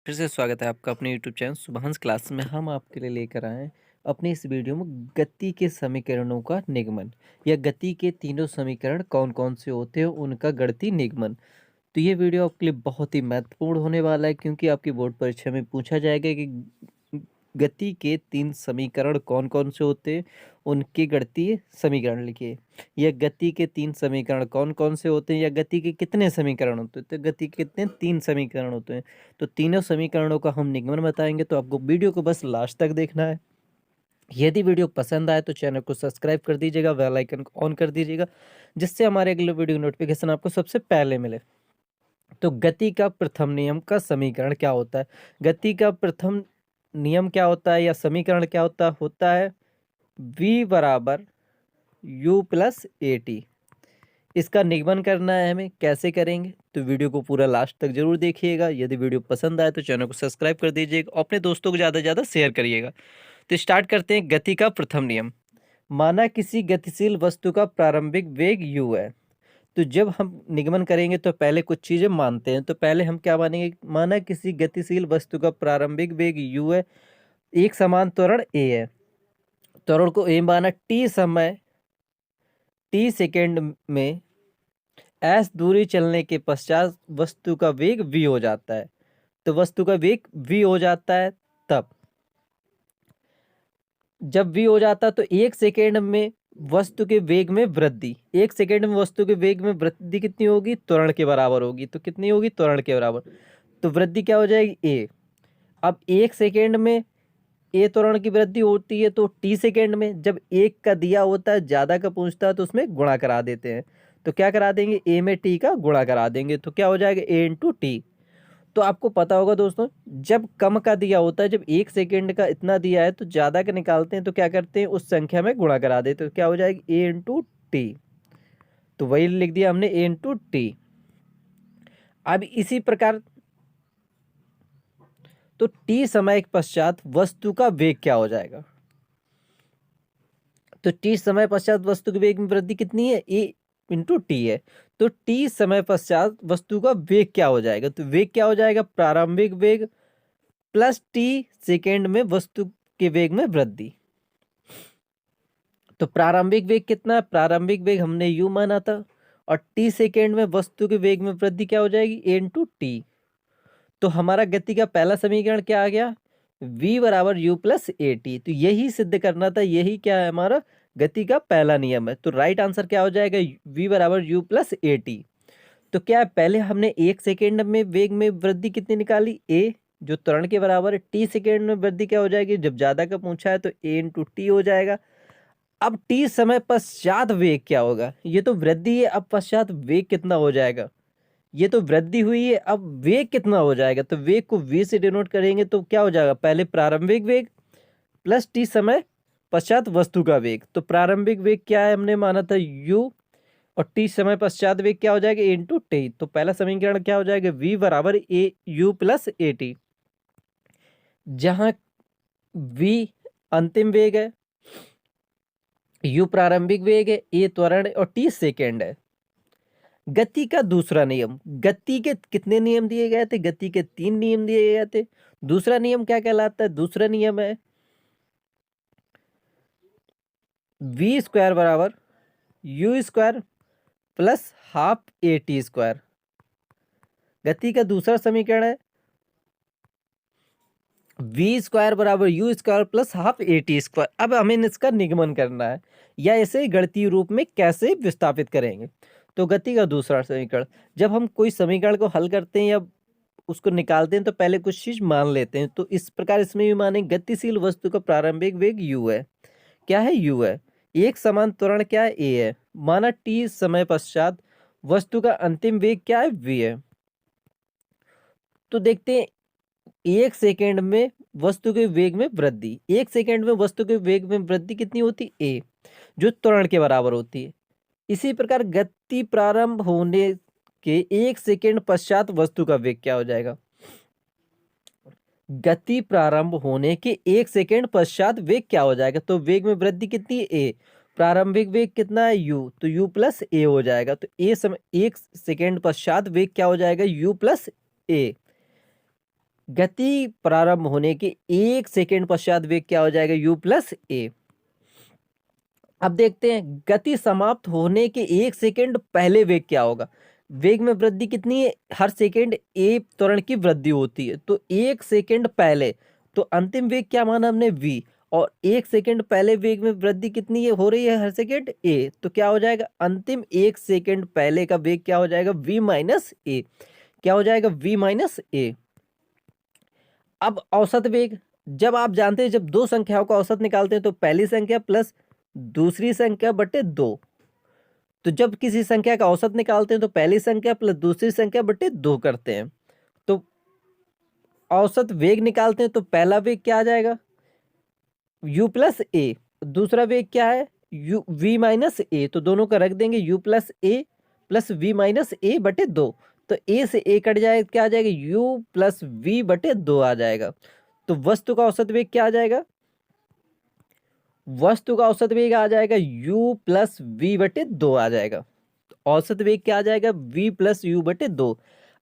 फिर से स्वागत है आपका अपने यूट्यूब चैनल सुभांश क्लास में। हम आपके लिए लेकर आए हैं अपनी इस वीडियो में गति के समीकरणों का निगमन या गति के तीनों समीकरण कौन कौन से होते हैं उनका गणितीय निगमन। तो ये वीडियो आपके लिए बहुत ही महत्वपूर्ण होने वाला है क्योंकि आपकी बोर्ड परीक्षा में पूछा जाएगा कि गति के तीन समीकरण कौन कौन से होते हैं, उनके गणितीय समीकरण लिखिए। या गति के तीन समीकरण कौन कौन से होते हैं या गति के कितने समीकरण होते हैं। तो गति के कितने तीन समीकरण होते हैं, तो तीनों समीकरणों का हम निगमन बताएंगे। तो आपको वीडियो को बस लास्ट तक देखना है। यदि वीडियो पसंद आए तो चैनल को सब्सक्राइब कर दीजिएगा, बेल आइकन को ऑन कर दीजिएगा, जिससे हमारे अगले वीडियो नोटिफिकेशन आपको सबसे पहले मिले। तो गति का प्रथम नियम का समीकरण क्या होता है, गति का प्रथम नियम क्या होता है या समीकरण क्या होता है v बराबर u प्लस ए टी। इसका निगमन करना है हमें, कैसे करेंगे तो वीडियो को पूरा लास्ट तक जरूर देखिएगा। यदि वीडियो पसंद आए तो चैनल को सब्सक्राइब कर दीजिएगा और अपने दोस्तों को ज़्यादा से ज़्यादा शेयर करिएगा। तो स्टार्ट करते हैं। गति का प्रथम नियम, माना किसी गतिशील वस्तु का प्रारंभिक वेग u है। तो जब हम निगमन करेंगे तो पहले कुछ चीज़ें मानते हैं। तो पहले हम क्या मानेंगे, माना किसी गतिशील वस्तु का प्रारंभिक वेग u है, एक समान त्वरण a है। त्वरण को a माना, t सेकेंड में s दूरी चलने के पश्चात वस्तु का वेग v हो जाता है। तो वस्तु का वेग v हो जाता है तब, जब v हो जाता है तो एक सेकेंड में वस्तु के वेग में वृद्धि, एक सेकेंड में वस्तु के वेग में वृद्धि कितनी होगी, त्वरण के बराबर होगी। तो कितनी होगी, त्वरण के बराबर। तो वृद्धि क्या हो जाएगी, a। अब एक सेकेंड में ए त्वरण की वृद्धि होती है, तो टी सेकेंड में जब एक का दिया होता है, ज्यादा का पूछता है तो उसमें गुणा करा देते हैं। तो क्या करा देंगे, ए में टी का गुणा करा देंगे। तो क्या हो जाएगा, ए इंटू टी। तो आपको पता होगा दोस्तों, जब कम का दिया होता है, जब एक सेकेंड का इतना दिया है तो ज्यादा का निकालते हैं तो क्या करते हैं, उस संख्या में गुणा करा देते हैं। तो क्या हो जाएगी, ए इंटू टी। तो वही लिख दिया हमने, ए इंटू टी। अब इसी प्रकार तो टी समय के पश्चात वस्तु का वेग क्या हो जाएगा। तो टी समय पश्चात वस्तु के वेग में वृद्धि कितनी है, ए इंटू टी है। तो टी समय पश्चात वस्तु का वेग क्या हो जाएगा, तो वेग क्या हो जाएगा, प्रारंभिक वेग प्लस टी सेकेंड में वस्तु के वेग में वृद्धि। तो प्रारंभिक वेग कितना है, प्रारंभिक वेग हमने यू माना था, और टी सेकेंड में वस्तु के वेग में वृद्धि क्या हो जाएगी, ए इंटू टी। तो हमारा गति का पहला समीकरण क्या आ गया, v बराबर u प्लस ए टी। तो यही सिद्ध करना था, यही क्या है हमारा गति का पहला नियम है। तो राइट आंसर क्या हो जाएगा, v बराबर u प्लस ए टी। तो क्या है, पहले हमने एक सेकेंड में वेग में वृद्धि कितनी निकाली, a, जो त्वरण के बराबर है। टी सेकेंड में वृद्धि क्या हो जाएगी, जब ज्यादा का पूछा है तो a इंटू टी हो जाएगा। अब t समय पश्चात वेग क्या होगा, ये तो वृद्धि है, अब पश्चात वेग कितना हो जाएगा, ये तो वृद्धि हुई है, अब वेग कितना हो जाएगा। तो वेग को v से डिनोट करेंगे तो क्या हो जाएगा, पहले प्रारंभिक वेग प्लस टी समय पश्चात वस्तु का वेग। तो प्रारंभिक वेग क्या है, हमने माना था u, और टी समय पश्चात वेग क्या हो जाएगा, ए इंटू टी। तो पहला समीकरण क्या हो जाएगा, v बराबर ए यू प्लस ए टी, जहां v अंतिम वेग है, u प्रारंभिक वेग है, ए त्वरण और टी सेकेंड है। गति का दूसरा नियम, गति के कितने नियम दिए गए थे, गति के तीन नियम दिए गए थे। दूसरा नियम क्या कहलाता है, दूसरा नियम है v स्क्वायर बराबर U square plus half A T square. गति का दूसरा समीकरण है v स्क्वायर बराबर U square plus half A T square. अब हमें इसका निगमन करना है, या इसे गणितीय रूप में कैसे विस्थापित करेंगे। तो गति का दूसरा समीकरण, जब हम कोई समीकरण को हल करते हैं या उसको निकालते हैं तो पहले कुछ चीज मान लेते हैं। तो इस प्रकार इसमें भी माने, गतिशील वस्तु का प्रारंभिक वेग u है, क्या है, u है। एक समान त्वरण क्या है, a है। माना t समय पश्चात वस्तु का अंतिम वेग क्या है, v है। तो देखते हैं, एक सेकेंड में वस्तु के वेग में वृद्धि, एक सेकेंड में वस्तु के वेग में वृद्धि कितनी होती, a, जो त्वरण के बराबर होती है। इसी प्रकार गति प्रारंभ होने के एक सेकेंड पश्चात वस्तु का वेग क्या हो जाएगा, गति प्रारंभ होने के एक सेकेंड पश्चात वेग क्या हो जाएगा। तो वेग में वृद्धि कितनी है, a, प्रारंभिक वेग कितना है, u, तो u प्लस ए हो जाएगा। तो a समय एक सेकेंड पश्चात वेग क्या हो जाएगा, u प्लस ए। गति प्रारंभ होने के 1 सेकेंड पश्चात वेग क्या हो जाएगा, u प्लस ए। अब देखते हैं गति समाप्त होने के 1 सेकेंड पहले वेग क्या होगा। वेग में वृद्धि कितनी है, हर सेकेंड ए त्वरण की वृद्धि होती है, तो 1 सेकेंड पहले, तो अंतिम वेग क्या माना हमने v, और 1 सेकेंड पहले वेग में वृद्धि कितनी है हो रही है हर सेकेंड a, तो क्या हो जाएगा अंतिम 1 सेकेंड पहले का वेग क्या हो जाएगा v माइनस ए। क्या हो जाएगा v माइनस ए। अब औसत वेग, जब आप जानते हैं जब दो संख्याओं का औसत निकालते हैं तो पहली संख्या प्लस दूसरी संख्या बटे 2, तो जब किसी संख्या का औसत निकालते हैं तो पहली संख्या प्लस दूसरी संख्या बटे 2 करते हैं, तो औसत वेग निकालते हैं तो पहला वेग क्या आ जाएगा u प्लस ए, दूसरा वेग क्या है u v माइनस ए, तो दोनों का रख देंगे u प्लस ए प्लस v माइनस ए बटे 2, तो a से a कट जाएगा, क्या आ जाएगा u प्लस v बटे 2 आ जाएगा। तो वस्तु का औसत वेग क्या आ जाएगा, वस्तु का औसत वेग आ जाएगा u प्लस v बटे 2 आ जाएगा। तो औसत वेग क्या आ जाएगा v प्लस u बटे 2।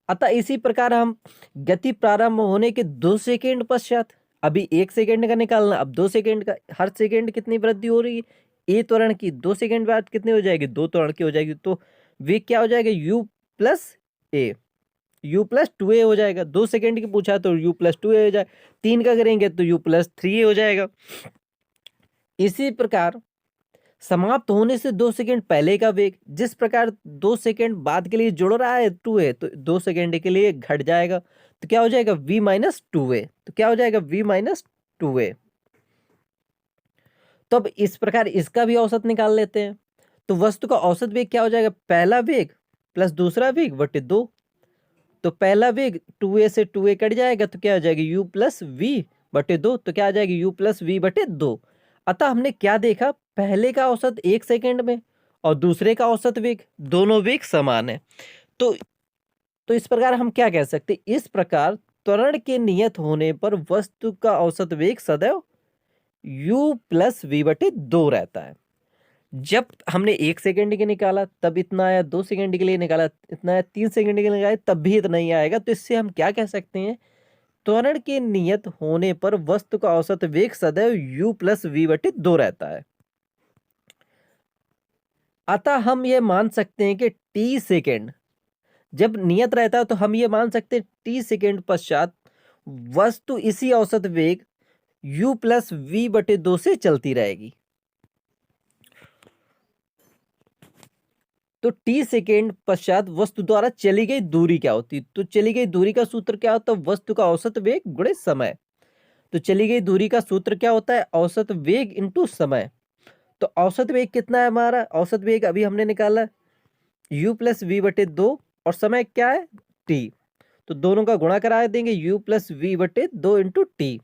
अतः इसी प्रकार हम गति प्रारंभ होने के 2 सेकेंड पश्चात, अभी 1 सेकेंड का निकालना, अब 2 सेकेंड का, हर सेकेंड कितनी वृद्धि हो रही है, ए त्वरण की, 2 सेकेंड बाद कितनी हो जाएगी, 2 त्वरण की हो जाएगी, तो वेग क्या हो जाएगा u प्लस ए, u प्लस 2a हो जाएगा। 2 सेकेंड की पूछा तो u प्लस 2a हो जाएगा, 3 का करेंगे तो u प्लस 3a हो जाएगा। इसी प्रकार समाप्त होने से 2 सेकेंड पहले का वेग, जिस प्रकार 2 सेकेंड बाद के लिए जुड़ रहा है 2a, तो 2 सेकेंड के लिए घट जाएगा, तो क्या हो जाएगा v माइनस 2a, तो क्या हो जाएगा v माइनस 2a। तो अब इस प्रकार इसका भी औसत निकाल लेते हैं, तो वस्तु का औसत वेग क्या हो जाएगा, पहला वेग प्लस दूसरा वेग बटे 2, तो पहला वेग 2a से 2a कट जाएगा, तो क्या हो जाएगा u प्लस v बटे 2, तो क्या आ जाएगी u प्लस v बटे 2। अतः हमने क्या देखा, पहले का औसत 1 सेकेंड में और दूसरे का औसत वेग, दोनों वेग समान है। तो इस प्रकार हम क्या कह सकते, इस प्रकार त्वरण के नियत होने पर वस्तु का औसत वेग सदैव u प्लस v बटे 2 रहता है। जब हमने 1 सेकेंड के निकाला तब इतना आया, 2 सेकेंड के लिए निकाला इतना आया, 3 सेकेंड के लिए निकाला तब भी इतना ही आएगा। तो इससे हम क्या कह सकते हैं, त्वरण के नियत होने पर वस्तु का औसत वेग सदैव u प्लस v बटे 2 रहता है। अतः हम ये मान सकते हैं कि t सेकेंड जब नियत रहता है तो हम ये मान सकते हैं t सेकेंड पश्चात वस्तु इसी औसत वेग u प्लस v बटे 2 से चलती रहेगी। तो t सेकेंड पश्चात वस्तु द्वारा चली गई दूरी क्या होती है, तो चली गई दूरी का सूत्र क्या होता है, वस्तु का औसत वेग गुणे समय। तो चली गई दूरी का सूत्र क्या होता है, औसत वेग इंटू समय। तो औसत वेग कितना है हमारा, औसत वेग अभी हमने निकाला u प्लस v बटे 2 और समय क्या है t, तो दोनों का गुणा करा देंगे u प्लस v बटे 2 इंटू टी।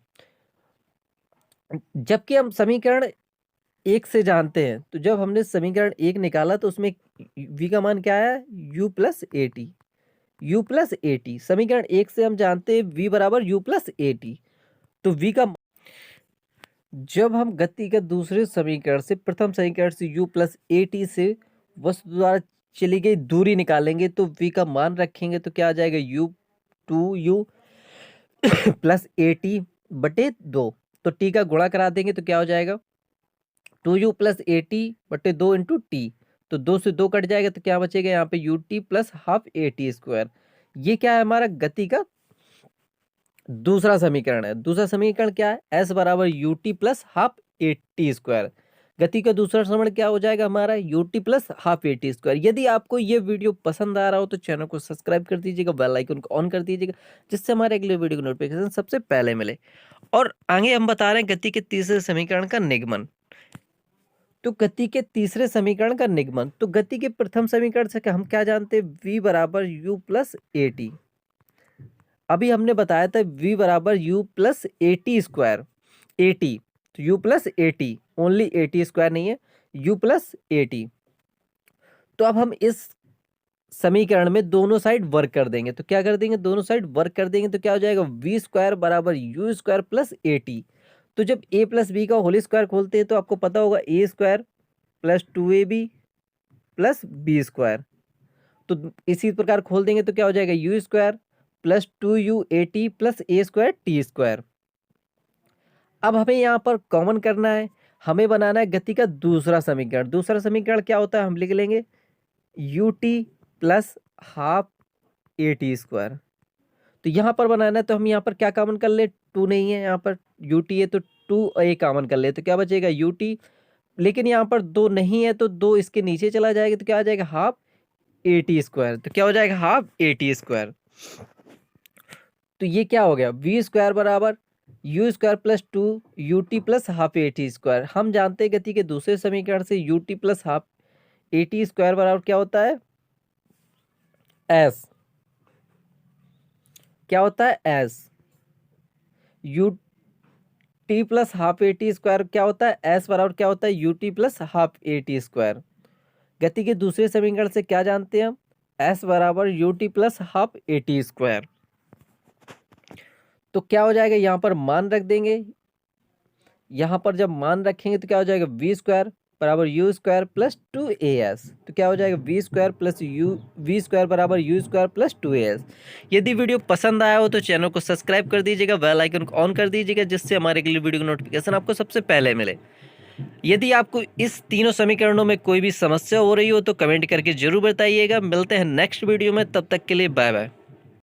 जबकि हम समीकरण 1 से जानते हैं, तो जब हमने समीकरण 1 निकाला तो उसमें v का मान क्या है u plus a T, u plus a T. समीकरण 1 से हम जानते हैं v बराबर u प्लस ए टी, तो v का, जब हम गति का दूसरे समीकरण से प्रथम समीकरण से u प्लस ए टी से वस्तु द्वारा चली गई दूरी निकालेंगे तो v का मान रखेंगे तो क्या आ जाएगा u 2u plus a T बटे 2, तो t का गुणा करा देंगे तो क्या हो जाएगा 2u प्लस ए टी बटे 2 इंटू टी, तो 2 से 2 कट जाएगा तो क्या बचेगा यहाँ पे U T plus half A T square. ये क्या है हमारा गति का दूसरा समीकरण है। दूसरा समीकरण क्या है, एस बराबर U T plus half A T square. गति का दूसरा समीकरण क्या हो जाएगा हमारा U T plus half A T square. यदि आपको ये वीडियो पसंद आ रहा हो तो चैनल को सब्सक्राइब कर दीजिएगा, बेल आइकन को ऑन कर दीजिएगा, जिससे हमारे अगले वीडियो की नोटिफिकेशन सबसे पहले मिले। और आगे हम बता रहे हैं गति के तीसरे समीकरण का निगमन। तो गति के तीसरे समीकरण का निगमन, तो गति के प्रथम समीकरण से हम क्या जानते हैं, v बराबर u प्लस ए टी। अभी हमने बताया था v बराबर u plus a T square, A t, तो u plus a T, only A T square नहीं है, u प्लस ए टी। तो अब हम इस समीकरण में दोनों साइड वर्क कर देंगे, तो क्या कर देंगे, दोनों साइड वर्क कर देंगे तो क्या हो जाएगा v स्क्वायर बराबर u square plus a t. तो जब a प्लस बी का होल स्क्वायर खोलते हैं तो आपको पता होगा a square plus 2ab plus b square, तो इसी प्रकार खोल देंगे तो क्या हो जाएगा u square plus 2u plus A square T square. अब हमें यहाँ पर कॉमन करना है, हमें बनाना है गति का दूसरा समीकरण। दूसरा समीकरण क्या होता है, हम लिख लेंगे U T plus half A T square. तो यहाँ पर बनाना है तो हम यहाँ पर क्या कॉमन कर ले, टू नहीं है यहाँ पर, यू टी है तो टू ए कॉमन कर ले तो क्या बचेगा यू टी। लेकिन यहाँ पर दो नहीं है तो दो इसके नीचे चला जाएगा तो क्या आ जाएगा हाफ ए टी स्क्वायर। तो क्या हो जाएगा हाफ ए टी स्क्वायर। तो ये क्या हो गया वी स्क्वायर बराबर U square plus to U T plus half A T square. हम जानते हैं गति के दूसरे समीकरण से U T plus half A T square बराबर क्या होता है एस। क्या होता है S. U T plus half A T square क्या होता है एस बराबर क्या होता है U T plus half A T square. गति के दूसरे समीकरण से क्या जानते हैं हम, एस बराबर U T plus half A T square. तो क्या हो जाएगा यहाँ पर मान रख देंगे, यहाँ पर जब मान रखेंगे तो क्या हो जाएगा वी स्क्वायर बराबर U square plus two A S. तो क्या हो जाएगा V square plus U V square बराबर U square plus two A S. यदि वीडियो पसंद आया हो तो चैनल को सब्सक्राइब कर दीजिएगा, बेल आइकन को ऑन कर दीजिएगा, जिससे हमारे अगली वीडियो की नोटिफिकेशन आपको सबसे पहले मिले। यदि आपको इस तीनों समीकरणों में कोई भी समस्या हो रही हो तो कमेंट करके जरूर बताइएगा। मिलते हैं नेक्स्ट वीडियो में, तब तक के लिए बाय बाय।